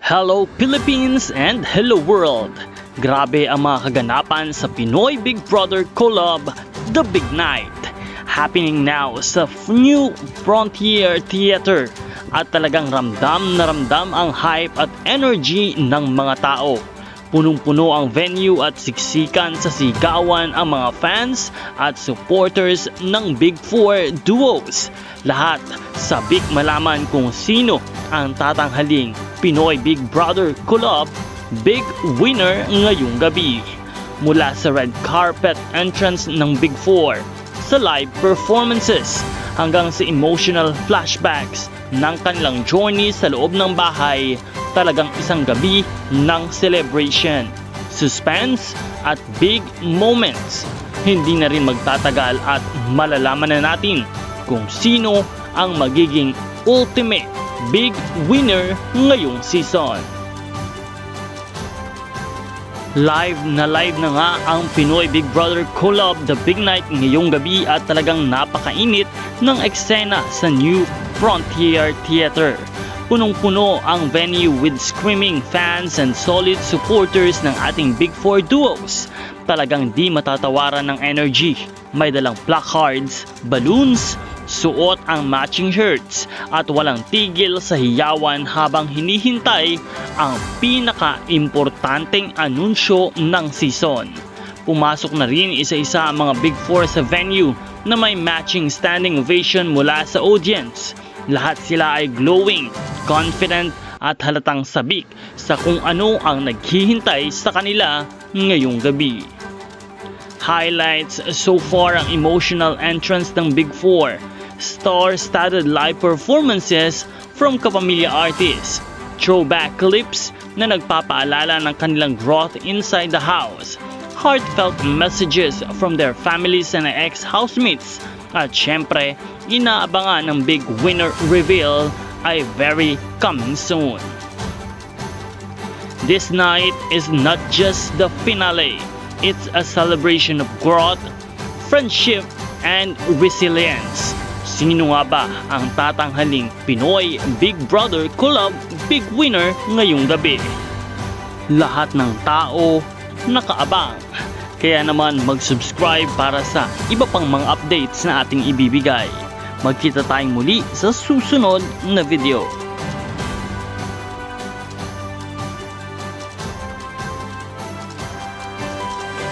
Hello Philippines and hello world! Grabe ang mga kaganapan sa Pinoy Big Brother Collab, The Big Night. Happening now sa New Frontier Theater at talagang ramdam na ramdam ang hype at energy ng mga tao. Punong-puno ang venue at siksikan sa sigawan ang mga fans at supporters ng Big Four duos. Lahat sabik malaman kung sino ang tatanghaling Pinoy Big Brother Collab Big Winner ngayong gabi. Mula sa red carpet entrance ng Big Four, sa live performances, hanggang sa emotional flashbacks ng kanilang journey sa loob ng bahay, talagang isang gabi ng celebration, suspense at big moments. Hindi na rin magtatagal at malalaman na natin kung sino ang magiging ultimate big winner ngayong season. Live na nga ang Pinoy Big Brother Collab The Big Night ngayong gabi at talagang napakainit ng eksena sa New Frontier Theater. Punong-puno ang venue with screaming fans and solid supporters ng ating Big Four duos. Talagang di matatawaran ng energy. May dalang placards, balloons, suot ang matching shirts at walang tigil sa hiyawan habang hinihintay ang pinaka-importanteng anunsyo ng season. Pumasok na rin isa-isa ang mga Big Four sa venue na may matching standing ovation mula sa audience. Lahat sila ay glowing, confident at halatang sabik sa kung ano ang naghihintay sa kanila ngayong gabi. Highlights so far ang emotional entrance ng Big Four, star-studded live performances from kapamilya artists, throwback clips na nagpapaalala ng kanilang growth inside the house, heartfelt messages from their families and ex-housemates, at syempre, inaabangan ng big winner reveal ay very coming soon. This night is not just the finale, it's a celebration of growth, friendship, and resilience. Sino nga ba ang tatanghaling Pinoy Big Brother Collab Big Winner ngayong gabi? Lahat ng tao nakaabang. Kaya naman mag-subscribe para sa iba pang mga updates na ating ibibigay. Magkita tayong muli sa susunod na video.